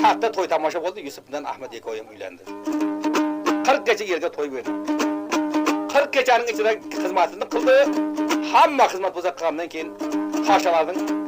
tahtta toy tamaşa oldu. Yusuf bilen Ahmet Yekoyum uylandı. 40 gece yerge toy verdi. 40 gecenin içinde hizmetini kıldı. Hamma hizmet bozak kılamdan keyin paşalarning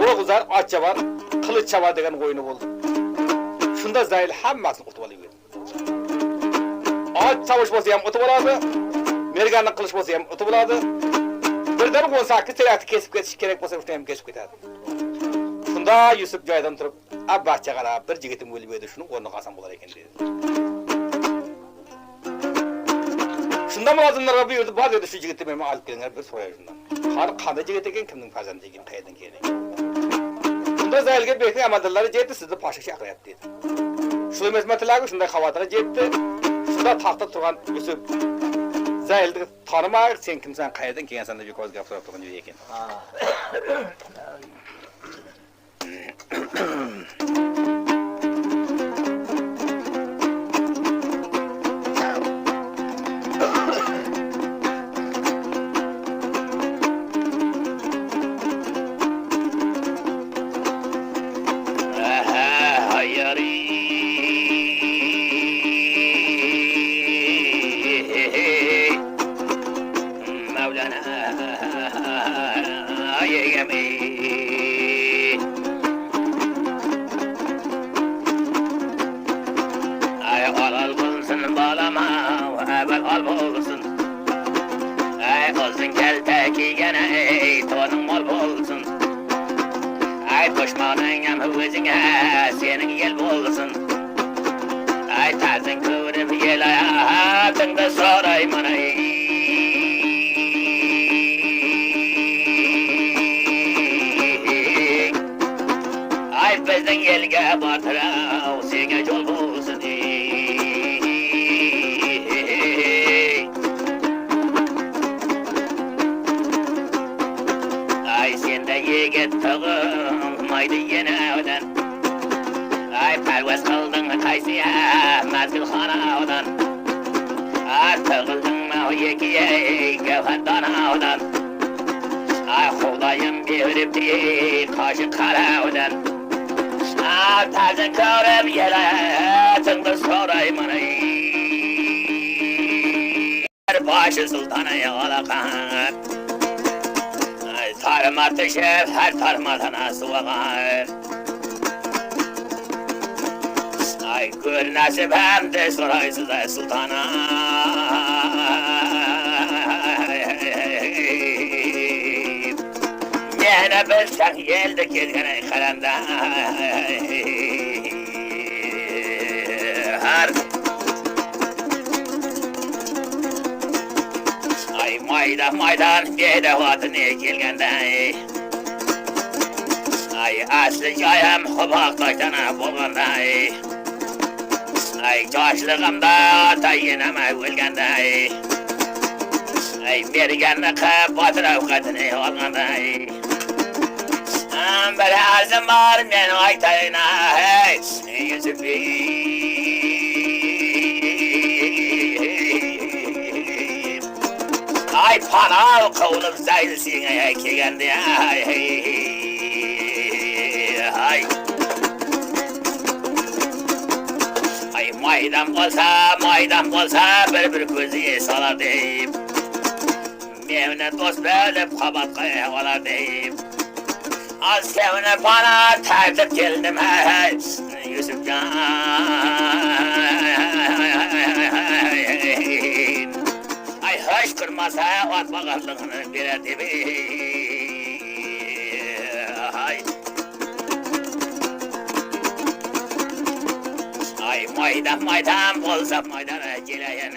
Oğuzlar, Atçavar, Kılıççavar degen oyunu oldu. Şunda Zayl hammasını qutub alıverdi. At savaş bolsa ham utub aladi. Merganning qilish bolsa ham utub aladi. Birden 18 terakni kesib ketish kerak bolsa shuni ham kesib ketadi. Şunda Yusuf joydan turib, "Abbachcha qarab, bir jigitim o'lib edi, shuni o'rniga qasam bo'lar ekan" dedi. Şunda mulozimlarga buyurdi, "Bor dedi, shu jigitni menga olib kelinglar, bir so'ray shundan. Qani qanday jigit ekan, kimning farzandi ekan, qayerdan kelgan?" Şunda Zaylga bekning amaldorlari jetdi, sizni podsho chaqiryapti dedi. Shu mezmatlarga shunday xavotirga jetdi. Şunda taxtda turgan Yusuf Zaylni tanimay, "Sen kimsan, qayerdan kelgansan?" deb ko'z gapirib turgan joy ekan. Başı sultana yağlakan Tarıma tışıp her tarmadana suğar Ay gör nasip hem de soraysız ay sultana Yine bilsen geldi gelgene kalenda Maydan beyde vatını gelgende Ay aslı cayam hubaqtaştana bolganda Ay joşligimda tayinamay o'lganda Ay merganni qilib botir ovqatini olganda Bir arzim bor men aytayin Yusuf Ay pana qavulib Zayl senga kelganda Ay maydan bolsa bir ko'ziga solar deb Meni do'st bilib qabatqa olar deb Az sevini pana tartib keldim Yusufjon Ay hoş kırmasa at bakarlığını birer deb Ay maydan bolsa maydana geleyin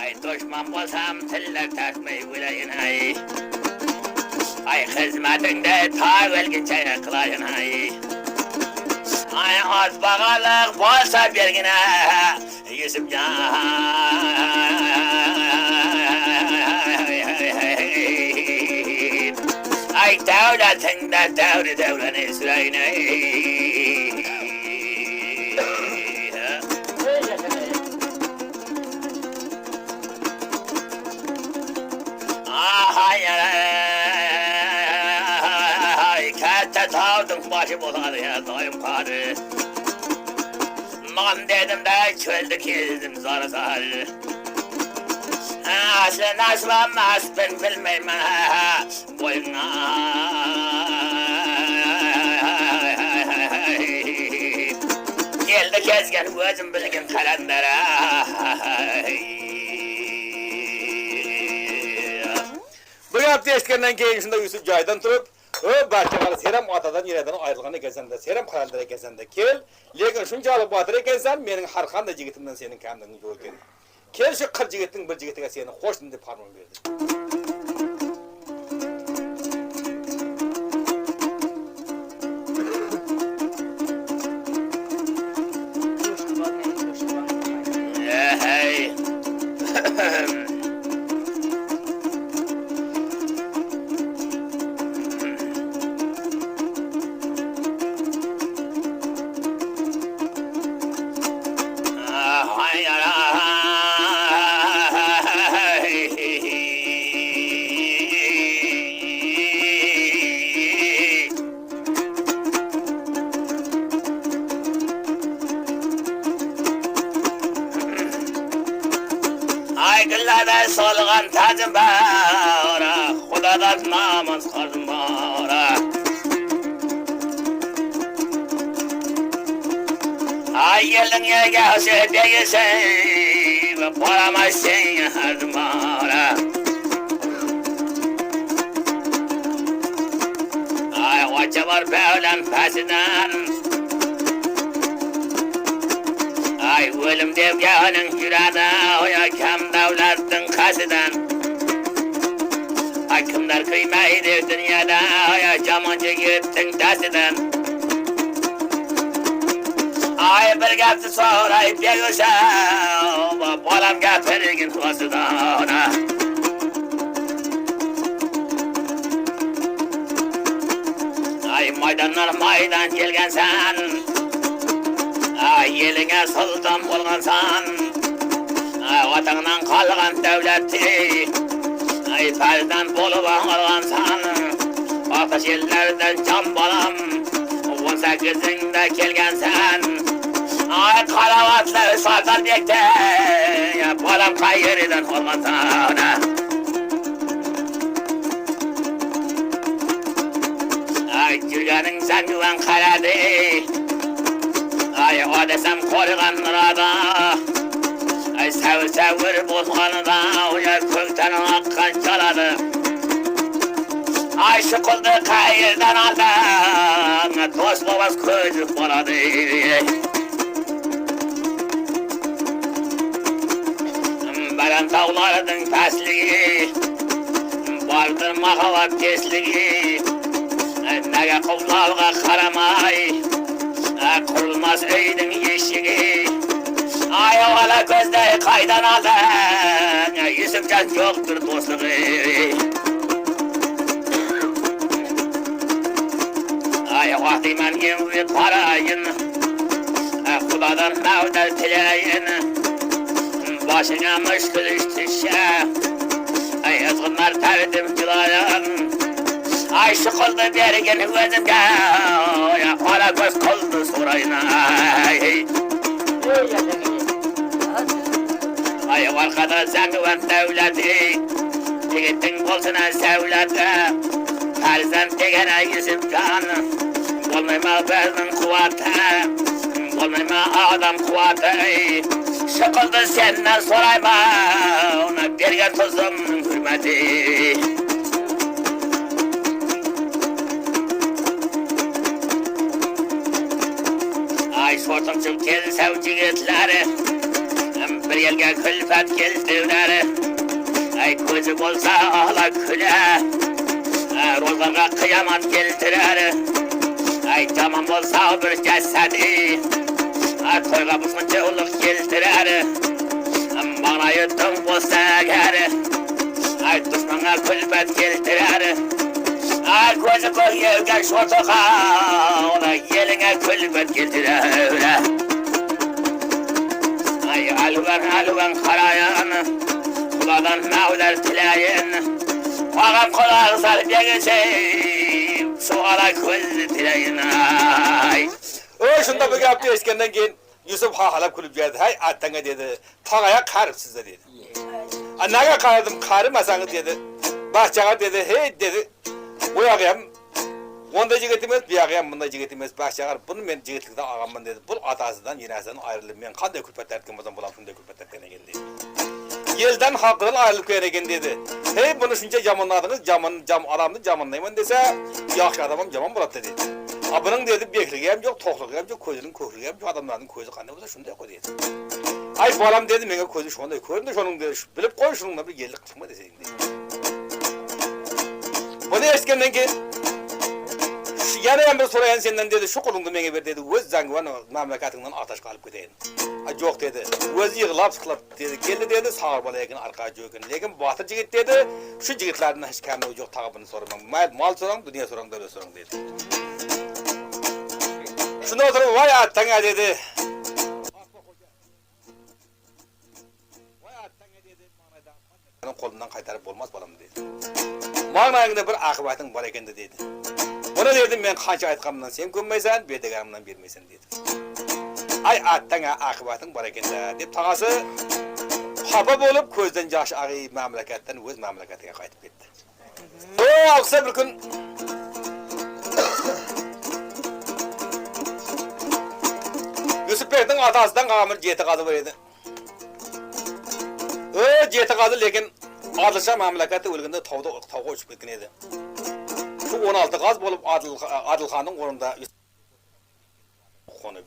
Ay düşman bolsam tiller tartmay o'layin Ay hizmetinde ta o'lguncha qilayin Ay az bakarlık bolsa bergine Yusufjon Ay davlatinde davrini süreyin acı boladı ya dayım karı. Man dedim de çöldü kildim zar zar. Nasıl olmaz ben bilmem boyuna. Geldi gezgen özüm bilgin kalendere. Bu yaptı eskenden keyin şunda Yusuf Caydan turup bahçeleri Serem atadan yerden ayrılğanı gezende, Serem kalendere gezende kel. Lekin şuncalık batır ekensen, menin harkanda jigitimden senin kendini yolgen. Kel şu kır jigitin bir jigitiga seni hoşsun dep farman berdi. Hey. Aygılarda solgan tacım bara, Xudadan namaz kıldım bara. Ay gelin yegesi değilse, Paramazsın yardım bara. Ay hoca var bevlen pesinden, Ay ölüm devganın yürada, Oya kem devletin kasıdan. Ay kimler kıymaydı dünyada, Oya camancı gittin tasıdan. Ay bir gaptı sorayıp yegüse, Balam gapirgin tuasıdan. Ay maydanlar maydan gelgen sen, Ay yeline sultan bolgansan, Ay vatandan kalgan devleti, Ay felden bolup algansan, Ataş yerlerden can balam, 18'inde kelgensen, Ay kalavatlı sultan bekte, Balam kayırıdan olgansan. Ay Gülgan'ın sen güven kaladı, Ay o desem korugan nurada, Ay sevir bozganıda, Oya kökten akkan çaladı. Ay şu kuldu kayırdan aldan, Dost babas közü boladı. Belen tağlardın pesliği, Vardır mahavat kesliği, Nege kullavga karamay, Kurulmaz öydün yeşiği. Ay oğala gözde kaydan aldın, Yusufcan yoktur dostluğu. Ay vakti men yemri parayın, Xudadan mevdel tileyin, Başına müşkül iştişe, Ay ızgınlar terdim cilayan. Ay şu kuldu bergin özümge, Ola göz kuldu sorayına. Ay arkada zengüven devleti, Yiğitin bolsuna sevleti, Ferzan degene Yusufcan, Olmayma berzin kuvveti, Olmayma adam kuvveti. Şu kuldu senden sorayma, Ona bergen tuzum hürmeti. Ay sortum çok kel sevci gitleri, Bir yelge külfet keltivleri, Ay gözü bolsa ağla küle, Rozlarga kıyamat keltirer. Ay tamam bolsa bir cesedi, Toyga busmunca uluk keltirer. Bana yuttum bolsa geri, Ay düşmana külfet keltirer. Ay gözü koyuyorken şortuğa, Ola yeline külfet keltirer. Ay alvan karayan, Xudadan mevler tileyin, Ağam kulağı sarıp yegisi, Suala koz dileğine. Şunda bu gapni eskenden keyin Yusuf halap kulüp geldi. Hay attanga dedi. Tağaya qarıp sizde dedi. Naga qarıdım, qarımasanız dedi. Bahçağa dedi, hey dedi. Bu yağıyam onda jigitimiz, bu yağıyam bunda jigitimiz. Bahçağa bunu men jigitlikten ağamman dedi. Bu atasından yinasidan ayrılıp men qanday külpet etken bolsam bulam şunday külpet etken geldi. Yelden haqqıdan ayrılıp kelegen dedi. Hey bunu şuncha jamanladınız, jam adamni jamanlayman dese, yaxşı adamam jaman bolat dedi. Bunun dedi bekligi hem yok, toqligi hem yok, ko'zining ko'rligi hem yok, adamlarning ko'zi qanday bo'lsa shunday qo'y dedi. Ay bolam dedi, menga ko'zi shunday ko'rindi, shuning dedi, bilib qo'y, shuningdan bir yerlik chiqma desang dedi. Buni eshitgandan keyin yana ham bir so'ragan sendan dedi, shu qo'lingni menga ber dedi, o'z Zangivan mamlakatingdan atashga olib ketayin. Yo'q dedi, o'zi yig'lab siqlab dedi, keldi dedi, sağır bola ekan arqa jo'kin. Lekin botir jigit dedi, shu jigitlardan hech kamni yo'q, tag'ibini so'raman. Mol so'rang, dunyo so'rang, davlat so'rang dedi. Şunu oturup vay attanga dedi. Vay attanga dedi. Benim kolumdan kaytarıp olmaz balam dedi. Mağnayında bir akıbatın var eken de dedi. Buna dedim ben kança aytkamdan sen könmeysen, bedegarımdan vermeysen dedi. Ay attanga akıbatın var eken de deyip tağası hapa bolup közden yaş ağıyı memleketten öz memleketine kaytıp gitti. O aksa bir gün Yusuf Bey'in atasından qamır jeti qazı var edi. Jeti qazı lekin Adılşah memleketi ölgünde tavga uçup ketken edi. Şu 16 qaz bolup Adılxanın orunda qonup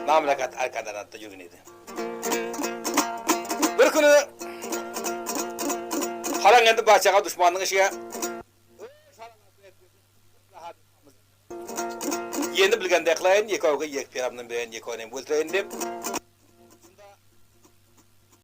memleket erkandanatda yürgün edi. Bir günü Haran endi bahçaga düşmanның işiga Endi bilganda qilayin, yekovga yek peramdan beren yekovni o'ltirayin deb